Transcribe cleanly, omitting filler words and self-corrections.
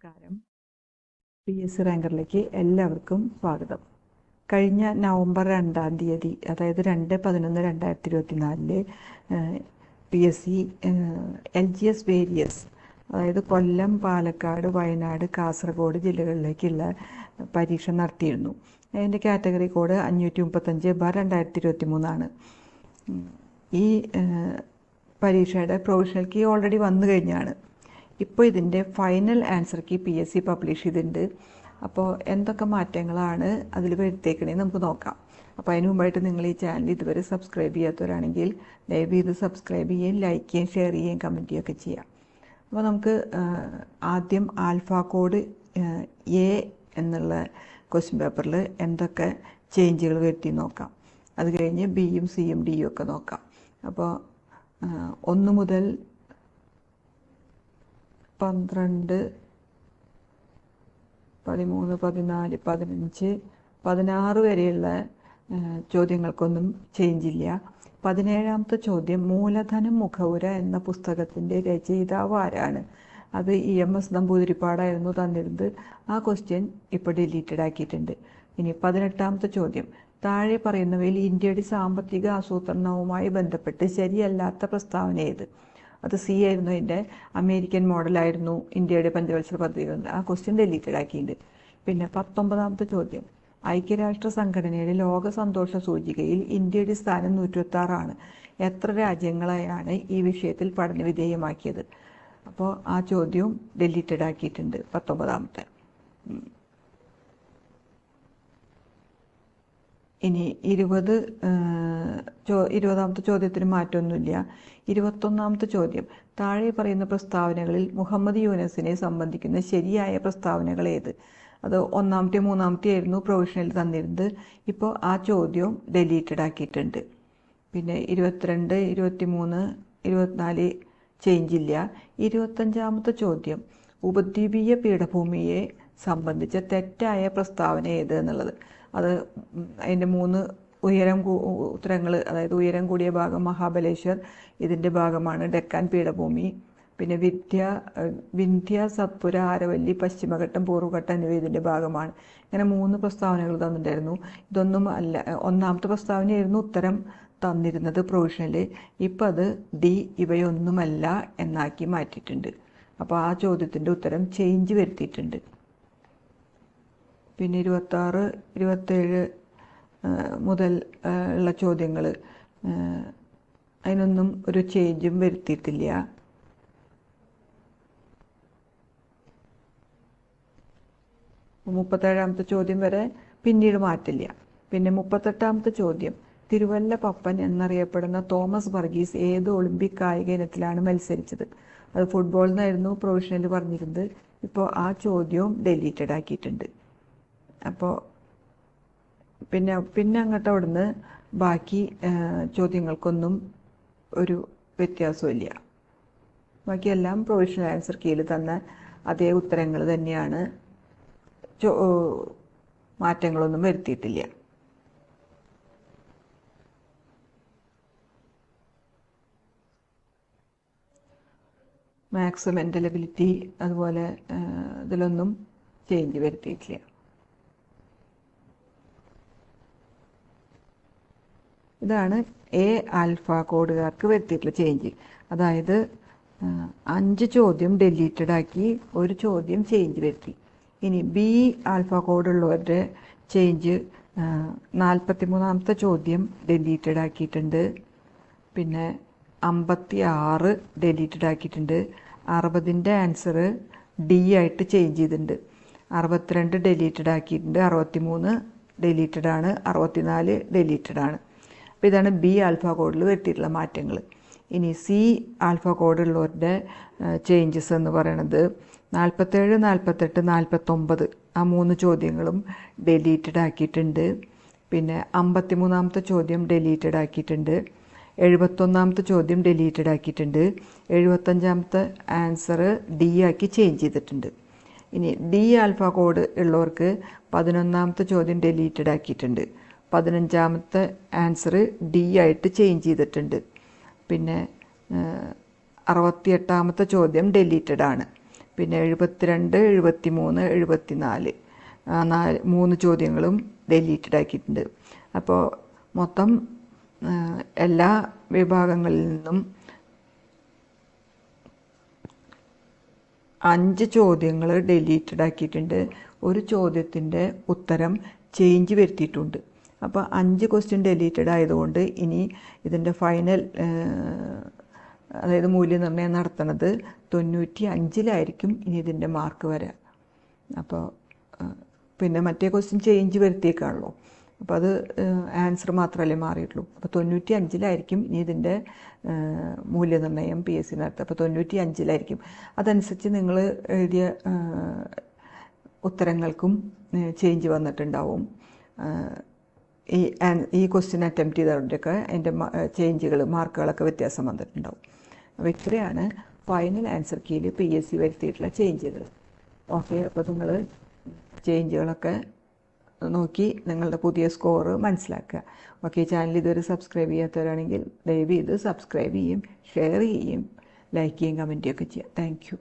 നമസ്കാരം. PSC റാങ്കറിലേക്ക് എല്ലാവർക്കും സ്വാഗതം. കഴിഞ്ഞ നവംബർ 2-ാം തീയതി, അതായത് 2/11/2024 PSC LGS വേരിയസ്, അതായത് കൊല്ലം, പാലക്കാട്, വയനാട്, കാസർഗോഡ് ജില്ലകളിലേക്കുള്ള പരീക്ഷ നടത്തിയിരുന്നു. അതിൻ്റെ കാറ്റഗറി കോഡ് 535/2023 ആണ്. ഈ പരീക്ഷയുടെ പ്രൊവിഷണൽ കീ ഓൾറെഡി വന്നു കഴിഞ്ഞാണ്. ഇപ്പോൾ ഇതിൻ്റെ final answer key PSC publish ചെയ്തിട്ടുണ്ട്. അപ്പോൾ എന്തൊക്കെ മാറ്റങ്ങളാണ് അതിൽ വരുത്തേക്കണേ നമുക്ക് നോക്കാം. അപ്പോൾ അതിന് മുമ്പായിട്ട് നിങ്ങൾ ഈ ചാനൽ ഇതുവരെ സബ്സ്ക്രൈബ് ചെയ്യാത്തവരാണെങ്കിൽ ദയവ് ഇത് സബ്സ്ക്രൈബ് ചെയ്യുകയും ലൈക്ക് ചെയ്യുകയും ഷെയർ ചെയ്യുകയും കമൻറ്റ് ചെയ്യുകയൊക്കെ ചെയ്യാം. അപ്പോൾ നമുക്ക് ആദ്യം ആൽഫ കോഡ് A എന്നുള്ള ക്വസ്റ്റ്യൻ പേപ്പറിൽ എന്തൊക്കെ ചേഞ്ചുകൾ വരുത്തി നോക്കാം. അത് കഴിഞ്ഞ് Bയും Cയും Dയും ഒക്കെ നോക്കാം. അപ്പോൾ 1 മുതൽ 12, 13, 14, 15, 16 വരെയുള്ള ചോദ്യങ്ങൾക്കൊന്നും ചേഞ്ചില്ല. 17ാമത്തെ ചോദ്യം, മൂലധനം മുഖവുര എന്ന പുസ്തകത്തിൻ്റെ രചയിതാവ് ആരാണ്? അത് EMS നമ്പൂതിരിപ്പാടായിരുന്നു തന്നിരുന്നത്. ആ ക്വസ്റ്റ്യൻ ഇപ്പോൾ ഡിലീറ്റഡ് ആക്കിയിട്ടുണ്ട്. ഇനി 18ാമത്തെ ചോദ്യം, താഴെ പറയുന്നവയിൽ ഇന്ത്യയുടെ സാമ്പത്തിക ആസൂത്രണവുമായി ബന്ധപ്പെട്ട് ശരിയല്ലാത്ത പ്രസ്താവന ഏത്? അത് C ആയിരുന്നു. അതിൻ്റെ അമേരിക്കൻ മോഡലായിരുന്നു ഇന്ത്യയുടെ പഞ്ചവത്സര പദ്ധതി. ആ ക്വസ്റ്റ്യൻ ഡിലീറ്റഡ് ആക്കിയിട്ടുണ്ട്. പിന്നെ 19ാമത്തെ ചോദ്യം, ഐക്യരാഷ്ട്ര സംഘടനയുടെ ലോക സന്തോഷ സൂചികയിൽ ഇന്ത്യയുടെ സ്ഥാനം 126 ആണ്. എത്ര രാജ്യങ്ങളെയാണ് ഈ വിഷയത്തിൽ പഠന വിധേയമാക്കിയത്? അപ്പോൾ ആ ചോദ്യവും ഡിലീറ്റഡ് ആക്കിയിട്ടുണ്ട് 19ാമത്തെ. ഇനി 20ാമത്തെ ചോദ്യത്തിന് മാറ്റമൊന്നുമില്ല. 21ാമത്തെ ചോദ്യം, താഴെ പറയുന്ന പ്രസ്താവനകളിൽ മുഹമ്മദ് യൂനസിനെ സംബന്ധിക്കുന്ന ശരിയായ പ്രസ്താവനകൾ ഏത്? അത് 1ാമത്തെ 3ാമത്തെ ആയിരുന്നു പ്രൊവിഷണൽ തന്നിരുന്നത്. ഇപ്പോൾ ആ ചോദ്യവും ഡിലീറ്റഡ് ആക്കിയിട്ടുണ്ട്. പിന്നെ 22, 23, 24 ചേഞ്ച് ഇല്ല. 25ാമത്തെ ചോദ്യം, ഉപദ്വീപീയ പീഠഭൂമിയെ സംബന്ധിച്ച തെറ്റായ പ്രസ്താവന ഏത് എന്നുള്ളത്. അത് അതിൻ്റെ 3 ഉത്തരങ്ങൾ, അതായത് ഉയരം കൂടിയ ഭാഗം മഹാബലേശ്വർ, ഇതിൻ്റെ ഭാഗമാണ് ഡെക്കാൻ പീഠഭൂമി. പിന്നെ വിന്ധ്യ, സത്പുര, ആരവല്ലി, പശ്ചിമഘട്ടം, പൂർവ്വഘട്ടം എന്നിവ ഇതിൻ്റെ ഭാഗമാണ്. ഇങ്ങനെ 3 പ്രസ്താവനകൾ തന്നിട്ടുണ്ടായിരുന്നു. ഇതൊന്നും അല്ല. 1ാമത്തെ പ്രസ്താവനയായിരുന്നു ഉത്തരം തന്നിരുന്നത് പ്രൊവിഷണൽ. ഇപ്പം അത് D ഇവയൊന്നുമല്ല എന്നാക്കി മാറ്റിയിട്ടുണ്ട്. അപ്പോൾ ആ ചോദ്യത്തിൻ്റെ ഉത്തരം ചേഞ്ച് വരുത്തിയിട്ടുണ്ട്. പിന്നെ 26, 27 മുതൽ ഉള്ള ചോദ്യങ്ങൾ, അതിനൊന്നും ഒരു ചേഞ്ചും വരുത്തിയിട്ടില്ല. മുപ്പത്തേഴാമത്തെ ചോദ്യം വരെ പിന്നീട് മാറ്റില്ല. പിന്നെ 38ാമത്തെ ചോദ്യം, തിരുവല്ല പപ്പൻ എന്നറിയപ്പെടുന്ന തോമസ് വർഗീസ് ഏത് ഒളിമ്പിക് കായിക ഇനത്തിലാണ് മത്സരിച്ചത്? അത് ഫുട്ബോൾ എന്നായിരുന്നു പ്രൊവിഷണൽ പറഞ്ഞിരുന്നത്. ഇപ്പോൾ ആ ചോദ്യവും ഡിലീറ്റഡ് ആക്കിയിട്ടുണ്ട്. അപ്പോൾ പിന്നെ അങ്ങോട്ട് അവിടുന്ന് ബാക്കി ചോദ്യങ്ങൾക്കൊന്നും ഒരു വ്യത്യാസമില്ല. ബാക്കിയെല്ലാം പ്രൊവിഷണൽ ആൻസർ കീയിൽ തന്ന അതേ ഉത്തരങ്ങൾ തന്നെയാണ്. മാറ്റങ്ങളൊന്നും വരുത്തിയിട്ടില്ല. മാത്സ്, മെൻ്റൽ എബിലിറ്റി, അതുപോലെ ഇതിലൊന്നും ചേഞ്ച് വരുത്തിയിട്ടില്ല. ഇതാണ് A ആൽഫ കോഡുകാർക്ക് വരുത്തിയിട്ടുള്ള ചേഞ്ച്. അതായത് 5 ചോദ്യം ഡിലീറ്റഡ് ആക്കി, 1 ചോദ്യം ചേഞ്ച് വരുത്തി. ഇനി B ആൽഫ കോഡുള്ളവരുടെ ചേഞ്ച്, 43ാമത്തെ ചോദ്യം ഡിലീറ്റഡ് ആക്കിയിട്ടുണ്ട്. പിന്നെ 56 ഡിലീറ്റഡ് ആക്കിയിട്ടുണ്ട്. 60ൻ്റെ ആൻസർ D ആയിട്ട് ചേഞ്ച് ചെയ്തിട്ടുണ്ട്. 62 ഡിലീറ്റഡ് ആക്കിയിട്ടുണ്ട്. 63 ഡിലീറ്റഡ് ആണ്. 64 ഡിലീറ്റഡ് ആണ്. അപ്പോൾ ഇതാണ് B ആൽഫ കോഡിൽ വരുത്തിയിട്ടുള്ള മാറ്റങ്ങൾ. ഇനി C ആൽഫ കോഡുള്ളവരുടെ ചേഞ്ചസ് എന്ന് പറയണത് 47, 48, 49 ആ 3 ചോദ്യങ്ങളും ഡിലീറ്റഡ് ആക്കിയിട്ടുണ്ട്. പിന്നെ 53ാമത്തെ ചോദ്യം ഡിലീറ്റഡ് ആക്കിയിട്ടുണ്ട്. 71ാമത്തെ ചോദ്യം ഡിലീറ്റഡ് ആക്കിയിട്ടുണ്ട്. 75ാമത്തെ ആൻസർ D ആക്കി ചേഞ്ച് ചെയ്തിട്ടുണ്ട്. ഇനി D ആൽഫ കോഡ് ഉള്ളവർക്ക് 11ാമത്തെ ചോദ്യം ഡിലീറ്റഡ് ആക്കിയിട്ടുണ്ട്. 15ാമത്തെ ആൻസർ D ആയിട്ട് ചേഞ്ച് ചെയ്തിട്ടുണ്ട്. പിന്നെ 68ാമത്തെ ചോദ്യം ഡിലീറ്റഡ് ആണ്. പിന്നെ 72, 73, 74 3 ചോദ്യങ്ങളും ഡിലീറ്റഡ് ആക്കിയിട്ടുണ്ട്. അപ്പോൾ മൊത്തം എല്ലാ വിഭാഗങ്ങളിൽ നിന്നും 5 ചോദ്യങ്ങൾ ഡിലീറ്റഡ് ആക്കിയിട്ടുണ്ട്. ഒരു ചോദ്യത്തിൻ്റെ ഉത്തരം ചേഞ്ച് വരുത്തിയിട്ടുണ്ട്. അപ്പോൾ 5 ക്വസ്റ്റ്യൻ ഡിലീറ്റഡ് ആയതുകൊണ്ട് ഇനി ഇതിൻ്റെ ഫൈനൽ അതായത് മൂല്യനിർണ്ണയം നടത്തുന്നത് 95-ലായിരിക്കും ഇനി ഇതിൻ്റെ മാർക്ക് വരിക. അപ്പോൾ പിന്നെ മറ്റേ ക്വസ്റ്റ്യൻ ചേഞ്ച് വരുത്തിയേക്കാണല്ലോ, അപ്പോൾ അത് ആൻസർ മാത്രമല്ലേ മാറിയിട്ടുള്ളൂ. അപ്പോൾ 95-ലായിരിക്കും ഇനി ഇതിൻ്റെ മൂല്യനിർണ്ണയം PSC നടത്തുക. അപ്പോൾ 95-ലായിരിക്കും. അതനുസരിച്ച് നിങ്ങൾ എഴുതിയ ഉത്തരങ്ങൾക്കും ചേഞ്ച് വന്നിട്ടുണ്ടാവും. ഈ ക്വസ്റ്റ്യൻ അറ്റംപ്റ്റ് ചെയ്തവരുടെയൊക്കെ അതിൻ്റെ മാർക്കുകളൊക്കെ വ്യത്യാസം വന്നിട്ടുണ്ടാവും. അപ്പോൾ ഇത്രയാണ് ഫൈനൽ ആൻസർ കീയിൽ PSC വരുത്തിയിട്ടുള്ള ചേഞ്ചുകൾ. ഓക്കെ, അപ്പോൾ നിങ്ങൾ ചേഞ്ചുകളൊക്കെ നോക്കി നിങ്ങളുടെ പുതിയ സ്കോർ മനസ്സിലാക്കുക. ഓക്കെ, ചാനൽ ഇതുവരെ സബ്സ്ക്രൈബ് ചെയ്യാത്തവരാണെങ്കിൽ ദയവ് ചെയ്ത് സബ്സ്ക്രൈബ് ചെയ്യും, ഷെയർ ചെയ്യും, ലൈക്ക് ചെയ്യും, കമൻറ്റ് ഒക്കെ ചെയ്യുക. Thank you.